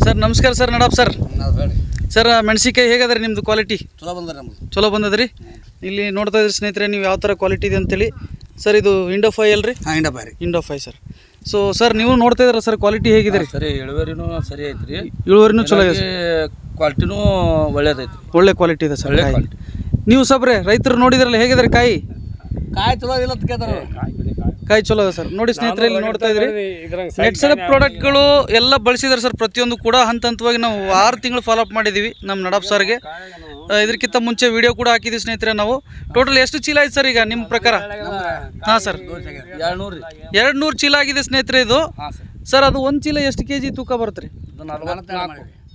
Sir ನಮಸ್ಕಾರ sir. ನಡಪ್ sir. ಹೇಳಿ sir ಮೆಣಸಿನ್ಕಾಯಿ ಹೇಗದ ರೀ ನಿಮ್ಮದು ಕ್ವಾಲಿಟಿ? ಚಲೋ ಬಂದ್ರಿ ನಮ್ಮದು. ಚಲೋ ಬಂದದ್ರಿ. ಇಲ್ಲಿ ನೋಡ್ತಾ ಇದ್ರಿ ಸ್ನೇಹಿತರೆ ನೀವು ಯಾವ ಥರ ಕ್ವಾಲಿಟಿ ಇದೆ ಅಂತೇಳಿ. ಸರ್ ಇದು ಇಂಡೋಫೈ ಅಲ್ರಿ? ಹಾಂ, ಇಂಡೋಫೈ. ಇಂಡೋಫೈ ಸರ್. ಸೊ ಸರ್ ನೀವು ನೋಡ್ತಾ ಇದ್ದೀರಾ ಸರ್ ಕ್ವಾಲಿಟಿ ಹೇಗಿದೆ ರೀ? ಸರಿ, ಇಳುವರಿನೂ ಸರಿ ಐತ್ರಿ. ಇಳುವರಿನೂ ಚಲೋ ಇದೆ, ಕ್ವಾಲಿಟಿನೂ ಒಳ್ಳೇದೈತಿ, ಒಳ್ಳೆ ಕ್ವಾಲಿಟಿ ಇದೆ ಸರ್. ನೀವು ಸಬ್ರೆ ರೈತರು ನೋಡಿದ್ರಲ್ಲ ಹೇಗಿದೆ ಕಾಯಿ? ಕಾಯಿ ಚಲೋ ಇಲ್ಲ ಕಾಯಿ ಚಲೋ ಇದೆ ಸರ್. ನೋಡಿ ಸ್ನೇಹಿತರೆ ಇಲ್ಲಿ ನೋಡ್ತಾ ಇದ್ರಿ ನೆಟ್ಸಪ್ ಪ್ರಾಡಕ್ಟ್ಗಳು ಎಲ್ಲ ಬಳಸಿದಾರೆ ಸರ್. ಪ್ರತಿಯೊಂದು ಕೂಡ ಹಂತ ಹಂತವಾಗಿ ನಾವು 6 ತಿಂಗಳು ಫಾಲೋ ಅಪ್ ಮಾಡಿದ್ದೀವಿ ನಮ್ಮ ನಡಪ್ ಸರ್ಗೆ. ಇದಕ್ಕಿಂತ ಮುಂಚೆ ವಿಡಿಯೋ ಕೂಡ ಹಾಕಿದ್ವಿ ಸ್ನೇಹಿತರೆ ನಾವು. ಟೋಟಲ್ ಎಷ್ಟು ಚೀಲ ಆಯ್ತು ಸರ್ ಈಗ ನಿಮ್ಮ ಪ್ರಕಾರ? ಹಾಂ ಸರ್, 200 ಚೀಲ ಆಗಿದೆ ಸ್ನೇಹಿತರೆ ಇದು. ಸರ್ ಅದು ಒಂದು ಚೀಲ ಎಷ್ಟು ಕೆಜಿ ತೂಕ ಬರುತ್ತೆ ರೀ?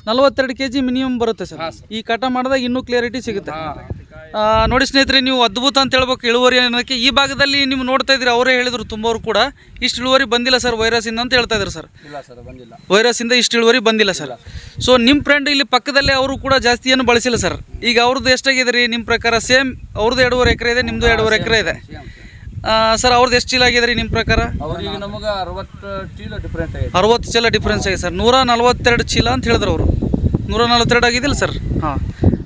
42 kg ಮಿನಿಮಮ್ ಬರುತ್ತೆ ಸರ್. ಈ ಕಟ ಮಾಡಿದಾಗ ಇನ್ನೂ ಕ್ಲಿಯರಿಟಿ ಸಿಗುತ್ತೆ. ನೋಡಿ ಸ್ನೇಹಿತರೆ, ನೀವು ಅದ್ಭುತ ಅಂತ ಹೇಳ್ಬೇಕು ಇಳುವರಿ ಅನ್ನೋದಕ್ಕೆ. ಈ ಭಾಗದಲ್ಲಿ ನೀವು ನೋಡ್ತಾ ಇದ್ರಿ, ಅವರೇ ಹೇಳಿದ್ರು ತುಂಬವರು ಕೂಡ ಇಷ್ಟು ಇಳುವರಿ ಬಂದಿಲ್ಲ ಸರ್ ವೈರಸ್ಸಿಂದ ಅಂತ ಹೇಳ್ತಾ ಇದ್ರು ಸರ್. ವೈರಸ್ಸಿಂದ ಇಷ್ಟು ಇಳುವರಿ ಬಂದಿಲ್ಲ ಸರ್. ಸೊ ನಿಮ್ಮ ಫ್ರೆಂಡ್ ಇಲ್ಲಿ ಪಕ್ಕದಲ್ಲೇ ಅವರು ಕೂಡ ಜಾಸ್ತಿ ಏನು ಬಳಸಿಲ್ಲ ಸರ್. ಈಗ ಅವ್ರದ್ದು ಎಷ್ಟಾಗಿದೆ ರೀ ನಿಮ್ಮ ಪ್ರಕಾರ? ಸೇಮ್ ಅವ್ರದ್ದು 2.5 ಎಕರೆ ಇದೆ, ನಿಮ್ಮದು 2.5 ಎಕರೆ ಇದೆ ಸರ್. ಅವ್ರದ್ದು ಎಷ್ಟು ಚೀಲ ಆಗಿದೆ ರೀ ನಿಮ್ಮ ಪ್ರಕಾರ? ಅವ್ರಿಗೆ ನಮಗೆ 60 ಚೀಲ ಡಿಫ್ರೆಂಟ್ ಆಗಿದೆ. 60 ಚೀಲ ಡಿಫ್ರೆನ್ಸ್ ಆಗಿದೆ ಸರ್. 142 ಚೀಲ ಅಂತ ಹೇಳಿದ್ರು ಅವರು. 142 ಆಗಿದ್ದಿಲ್ಲ ಸರ್. ಹಾಂ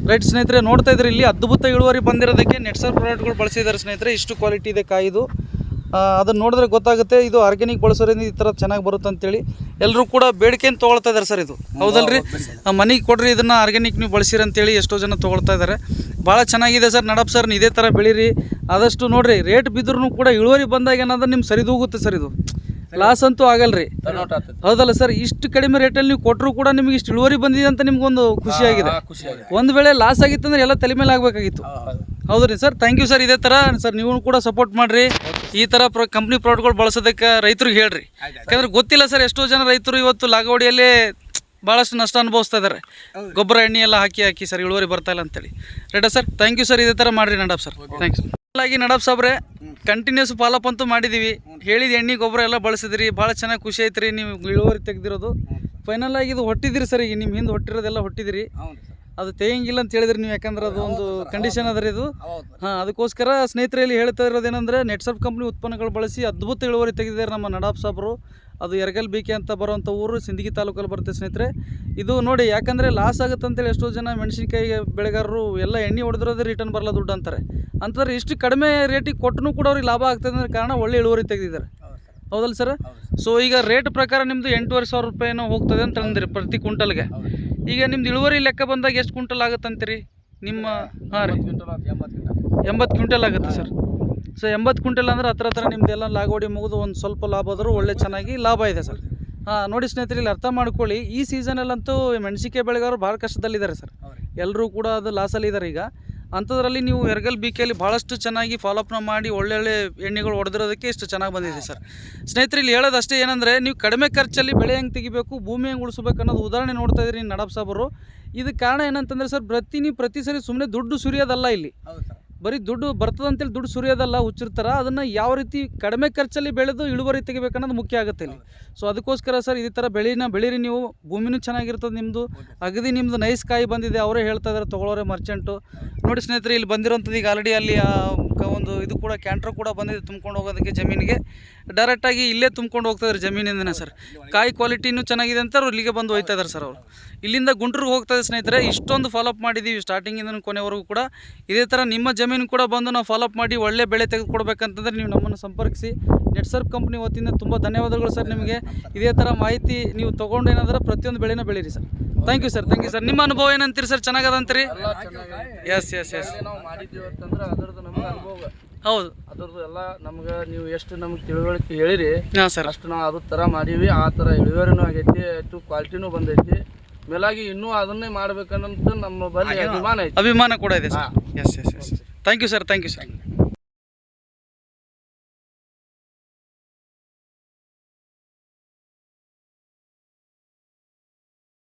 ರೈಟ್ ಸ್ನೇಹಿತರೆ, ನೋಡ್ತಾ ಇದ್ರೆ ಇಲ್ಲಿ ಅದ್ಭುತ ಇಳುವರಿ ಬಂದಿರೋದಕ್ಕೆ ನೆಟ್ಸರ್ ಪ್ರಾಡಕ್ಟ್ಗಳು ಬಳಸಿದ್ದಾರೆ ಸ್ನೇಹಿತರೆ. ಇಷ್ಟು ಕ್ವಾಲಿಟಿ ಇದೆ ಕಾಯಿದು. ಅದನ್ನು ನೋಡಿದ್ರೆ ಗೊತ್ತಾಗುತ್ತೆ ಇದು ಆರ್ಗ್ಯಾನಿಕ್ ಬಳಸೋದ್ರಿಂದ ಈ ಥರ ಚೆನ್ನಾಗಿ ಬರುತ್ತೆ ಅಂತೇಳಿ ಎಲ್ಲರೂ ಕೂಡ ಬೇಡಿಕೆಯನ್ನು ತೊಗೊಳ್ತಾ ಇದ್ದಾರೆ ಸರ್. ಇದು ಹೌದಲ್ರಿ? ಮನೆಗೆ ಕೊಡ್ರಿ ಇದನ್ನು ಆರ್ಗ್ಯಾನಿಕ್ ನೀವು ಬಳಸಿರಿ ಅಂತೇಳಿ ಎಷ್ಟೋ ಜನ ತೊಗೊಳ್ತಾ ಇದ್ದಾರೆ. ಭಾಳ ಚೆನ್ನಾಗಿದೆ ಸರ್. ನಡಪ್ ಸರ್ ಇದೇ ಥರ ಬೆಳೀರಿ ಆದಷ್ಟು. ನೋಡಿರಿ ರೇಟ್ ಬಿದ್ದರೂ ಕೂಡ ಇಳುವರಿ ಬಂದಾಗ ಏನಾದ್ರೆ ನಿಮ್ಮ ಸರಿದೂಗುತ್ತೆ ಸರ್. ಇದು ಲಾಸ್ ಅಂತೂ ಆಗಲ್ರಿ, ಹೌದಲ್ಲ ಸರ್? ಇಷ್ಟು ಕಡಿಮೆ ರೇಟಲ್ಲಿ ನೀವು ಕೊಟ್ಟರು ಕೂಡ ನಿಮ್ಗೆ ಇಷ್ಟು ಇಳುವರಿ ಬಂದಿದೆ ಅಂತ ನಿಮ್ಗೊಂದು ಖುಷಿಯಾಗಿದೆ. ಒಂದು ವೇಳೆ ಲಾಸ್ ಆಗಿತ್ತು ಅಂದ್ರೆ ಎಲ್ಲ ತಲೆ ಮೇಲೆ ಆಗಬೇಕಾಗಿತ್ತು, ಹೌದ್ರಿ ಸರ್? Thank you sir. ಇದೇ ಥರ ಸರ್ ನೀವು ಕೂಡ ಸಪೋರ್ಟ್ ಮಾಡಿರಿ. ಈ ಥರ ಕಂಪ್ನಿ ಪ್ರಾಡಕ್ಟ್ಗಳು ಬಳಸೋದಕ್ಕೆ ರೈತರಿಗೆ ಹೇಳ್ರಿ. ಯಾಕಂದ್ರೆ ಗೊತ್ತಿಲ್ಲ ಸರ್, ಎಷ್ಟೋ ಜನ ರೈತರು ಇವತ್ತು ಲಾಗವಡಿಯಲ್ಲೇ ಭಾಳಷ್ಟು ನಷ್ಟ ಅನುಭವಿಸ್ತಾ ಇದ್ದಾರೆ. ಗೊಬ್ಬರ ಎಣ್ಣೆ ಎಲ್ಲ ಹಾಕಿ ಸರ್ ಇಳುವರಿ ಬರ್ತಾ ಇಲ್ಲ ಅಂತೇಳಿ. ರೈಟಾ ಸರ್? Thank you sir. ಇದೇ ಥರ ಮಾಡಿರಿ ನಡಪ್ ಸರ್. ಥ್ಯಾಂಕ್ಸ್. ಹಾಗಾಗಿ ನಡಪ್ ಸಾಬ್ರೆ ಕಂಟಿನ್ಯೂಸ್ ಫಾಲೋಅಪ್ ಅಂತೂ ಮಾಡಿದ್ದೀವಿ. ಹೇಳಿದ ಎಣ್ಣೆ ಗೊಬ್ಬರ ಎಲ್ಲ ಬಳಸಿದ್ರಿ, ಭಾಳ ಚೆನ್ನಾಗಿ ಖುಷಿ ಆಯ್ತು ರೀ ನೀವು ಇಳುವರಿ ತೆಗೆದಿರೋದು. ಫೈನಲ್ ಆಗಿ ಇದು ಹೊಟ್ಟಿದ್ರಿ ಸರ್. ಈಗ ನಿಮ್ಮ ಹಿಂದೆ ಹೊಟ್ಟಿರೋದೆಲ್ಲ ಹೊಟ್ಟಿದ್ರಿ, ಅದು ತೆಗಿಂಗಿಲ್ಲ ಅಂತ ಹೇಳಿದ್ರಿ ನೀವು. ಯಾಕಂದ್ರೆ ಅದು ಒಂದು ಕಂಡೀಷನ್ ಅದ ರೀ ಇದು. ಹಾಂ, ಅದಕ್ಕೋಸ್ಕರ ಸ್ನೇಹಿತರಲ್ಲಿ ಹೇಳ್ತಾ ಇರೋದೇನೆಂದರೆ ನೆಟ್ಸಪ್ ಕಂಪ್ನಿ ಉತ್ಪನ್ನಗಳು ಬಳಸಿ ಅದ್ಭುತ ಇಳುವರಿ ತೆಗೆದಿದ್ದಾರೆ ನಮ್ಮ ನಡಪ್ ಸಾಬ್ರು. ಅದು ಯರಗಲ್ ಬಿಕೆ ಅಂತ ಬರುವಂಥ ಊರು ಸಿಂದಗಿ ತಾಲೂಕಲ್ಲಿ ಬರುತ್ತೆ ಸ್ನೇಹಿತರೆ. ಇದು ನೋಡಿ, ಯಾಕಂದರೆ ಲಾಸ್ ಆಗುತ್ತೆ ಅಂತೇಳಿ ಎಷ್ಟೋ ಜನ ಮೆಣಸಿನ್ಕಾಯಿ ಬೆಳೆಗಾರರು ಎಲ್ಲ ಎಣ್ಣೆ ಹೊಡೆದಿರೋದೇ ರಿಟರ್ನ್ ಬರಲ್ಲ ದುಡ್ಡು ಅಂತಾರೆ. ಅಂತಂದ್ರೆ ಇಷ್ಟು ಕಡಿಮೆ ರೇಟಿಗೆ ಕೊಟ್ಟನು ಕೂಡ ಅವ್ರಿಗೆ ಲಾಭ ಆಗ್ತದೆ ಅನ್ನೋ ಕಾರಣ ಒಳ್ಳೆ ಇಳುವರಿ ತೆಗೆದಿದ್ದಾರೆ, ಹೌದಲ್ಲ ಸರ್? ಸೊ ಈಗ ರೇಟ್ ಪ್ರಕಾರ ನಿಮ್ಮದು 8,500 ರೂಪಾಯಿನೋ ಹೋಗ್ತದೆ ಅಂತ ಅಂದಿರಿ ಪ್ರತಿ ಕ್ವಿಂಟಲ್ಗೆ. ಈಗ ನಿಮ್ದು ಇಳುವರಿ ಲೆಕ್ಕ ಬಂದಾಗ ಎಷ್ಟು ಕ್ವಿಂಟಲ್ ಆಗುತ್ತೆ ಅಂತೀರಿ ನಿಮ್ಮ? ಹಾಂ ರೀ, 80 ಕ್ವಿಂಟಲ್ ಆಗುತ್ತೆ ಸರ್. ಸೊ 80 ಕ್ವಿಂಟಲ್ ಅಂದರೆ ಹತ್ರ ನಿಮ್ಮದೆಲ್ಲ ಲಾಗೋಡಿ ಮುಗಿದು ಒಂದು ಸ್ವಲ್ಪ ಲಾಭ ಆದರೂ ಒಳ್ಳೆ ಚೆನ್ನಾಗಿ ಲಾಭ ಇದೆ ಸರ್. ಹಾಂ ನೋಡಿ ಸ್ನೇಹಿತರೆ, ಇಲ್ಲಿ ಅರ್ಥ ಮಾಡ್ಕೊಳ್ಳಿ, ಈ ಸೀಸನಲ್ಲಂತೂ ಮೆಣಸಿನ್ಕಾಯಿ ಬೆಳೆಗಾರರು ಭಾಳ ಕಷ್ಟದಲ್ಲಿದ್ದಾರೆ ಸರ್. ಎಲ್ಲರೂ ಕೂಡ ಅದು ಲಾಸಲ್ಲಿದ್ದಾರೆ. ಈಗ ಅಂಥದ್ರಲ್ಲಿ ನೀವು ಯರಗಲ್ ಬಿಕೆಯಲ್ಲಿ ಭಾಳಷ್ಟು ಚೆನ್ನಾಗಿ ಫಾಲೋಅಪ್ನ ಮಾಡಿ ಒಳ್ಳೊಳ್ಳೆ ಎಣ್ಣೆಗಳು ಹೊಡೆದಿರೋದಕ್ಕೆ ಇಷ್ಟು ಚೆನ್ನಾಗಿ ಬಂದಿದೆ ಸರ್. ಸ್ನೇಹಿತರೆ ಇಲ್ಲಿ ಹೇಳೋದು ಅಷ್ಟೇ ಏನಂದರೆ, ನೀವು ಕಡಿಮೆ ಖರ್ಚಲ್ಲಿ ಬೆಳೆ ಹೆಂಗೆ ತೆಗಿಬೇಕು, ಭೂಮಿ ಹೆಂಗೆ ಉಳಿಸ್ಬೇಕು ಅನ್ನೋದು ಉದಾಹರಣೆ ನೋಡ್ತಾ ಇದ್ದೀರಿ ನಡಪ್ ಸಾಬರು. ಇದಕ್ಕೆ ಕಾರಣ ಏನಂತಂದರೆ ಸರ್, ಪ್ರತಿ ಸರಿ ಸುಮ್ಮನೆ ದುಡ್ಡು ಸುರಿಯೋದಲ್ಲ ಇಲ್ಲಿ. ಬರೀ ದುಡ್ಡು ಬರ್ತದಂತೇಳಿ ದುಡ್ಡು ಸುರಿಯೋದಲ್ಲ ಹುಚ್ಚಿರ್ತಾರ. ಅದನ್ನು ಯಾವ ರೀತಿ ಕಡಿಮೆ ಖರ್ಚಲ್ಲಿ ಬೆಳೆದು ಇಳುವರಿ ತೆಗಿಬೇಕನ್ನೋದು ಮುಖ್ಯ ಆಗುತ್ತೆ ಇಲ್ಲಿ. ಸೊ ಅದಕ್ಕೋಸ್ಕರ ಸರ್ ಇದೇ ಥರ ಬೆಳೀರಿ ನೀವು. ಭೂಮಿನೂ ಚೆನ್ನಾಗಿರ್ತದೆ ನಿಮ್ಮದು. ಅಗದಿ ನಿಮ್ಮದು ನೈಸ್ ಕಾಯಿ ಬಂದಿದೆ. ಅವರೇ ಹೇಳ್ತಾ ಇದ್ದಾರೆ ತೊಗೊಳೋರೆ ಮರ್ಚೆಂಟು. ನೋಡಿ ಸ್ನೇಹಿತರೆ, ಇಲ್ಲಿ ಬಂದಿರೋಂಥದ್ದು ಈಗ ಆಲ್ರೆಡಿ ಅಲ್ಲಿ ಒಂದು ಇದು ಕೂಡ ಕ್ಯಾಂಟ್ರ್ ಕೂಡ ಬಂದಿದೆ ತುಂಬ್ಕೊಂಡು ಹೋಗೋದಕ್ಕೆ ಜಮೀನಿಗೆ. ಡೈರೆಕ್ಟಾಗಿ ಇಲ್ಲೇ ತುಂಬ್ಕೊಂಡು ಹೋಗ್ತಾ ಇದ್ದಾರೆ ಜಮೀನಿಂದನೇ ಸರ್. ಕಾಯಿ ಕ್ವಾಲಿಟಿನೂ ಚೆನ್ನಾಗಿದೆ ಅಂತ ಅವ್ರು ಇಲ್ಲಿಗೆ ಬಂದು ಹೋಗ್ತಾ ಇದ್ದಾರೆ ಸರ್. ಅವರು ಇಲ್ಲಿಂದ ಗುಂಟ್ರಿಗೆ ಹೋಗ್ತಾ ಇದೆ ಸ್ನೇಹಿತರೆ. ಇಷ್ಟೊಂದು ಫಾಲೋಅಪ್ ಮಾಡಿದ್ದೀವಿ ಸ್ಟಾರ್ಟಿಂಗಿಂದ ಕೊನೆವರೆಗೂ ಕೂಡ. ಇದೇ ಥರ ನಿಮ್ಮ ಜಮೀನು ಕೂಡ ಬಂದು ನಾವು ಫಾಲೋಅಪ್ ಮಾಡಿ ಒಳ್ಳೆ ಬೆಳೆ ತೆಗೆದುಕೊಡ್ಬೇಕಂತಂದರೆ ನೀವು ನಮ್ಮನ್ನು ಸಂಪರ್ಕಿಸಿ. ನೆಟ್ಸರ್ಪ್ ಕಂಪ್ನಿ ವತಿಯಿಂದ ತುಂಬ ಧನ್ಯವಾದಗಳು ಸರ್ ನಿಮಗೆ. ಇದೇ ಥರ ಮಾಹಿತಿ ನೀವು ತೊಗೊಂಡು ಏನಾದ್ರೆ ಪ್ರತಿಯೊಂದು ಬೆಳೆನ ಬೆಳೀರಿ sir. Thank you sir. Thank you sir. ನಿಮ್ಮ ಅನುಭವ ಏನಂತೀರಿ ಸರ್? ಚೆನ್ನಾಗದಂತೀರಿ? ಎಸ್ ನಾವು ಮಾಡಿದ್ದೀವಿ ಅಂತಂದ್ರೆ ಅದರದ್ದು ನಮ್ಗೆ ಅನುಭವ. ಹೌದು, ಅದ್ರದ್ದು ಎಲ್ಲ ನಮ್ಗೆ ನೀವು ಎಷ್ಟು ನಮ್ಗೆ ತಿಳುವಳಿಕೆ ಹೇಳಿರಿ ಹಾಂ ಸರ್, ಅಷ್ಟು ನಾವು ಅದ್ರ ಥರ ಮಾಡೀವಿ. ಆ ಥರ ಇಳುವರಿನೂ ಆಗೈತಿ, ಅಷ್ಟು ಕ್ವಾಲಿಟಿನೂ ಬಂದೈತಿ. ಮೇಲಾಗಿ ಇನ್ನೂ ಅದನ್ನೇ ಮಾಡ್ಬೇಕನ್ನಂತ ನಮ್ಮ ಬಳಿ ಅಭಿಮಾನ ಐತಿ, ಅಭಿಮಾನ ಕೂಡ ಇದೆ sir. Yes thank you sir. Thank you sir.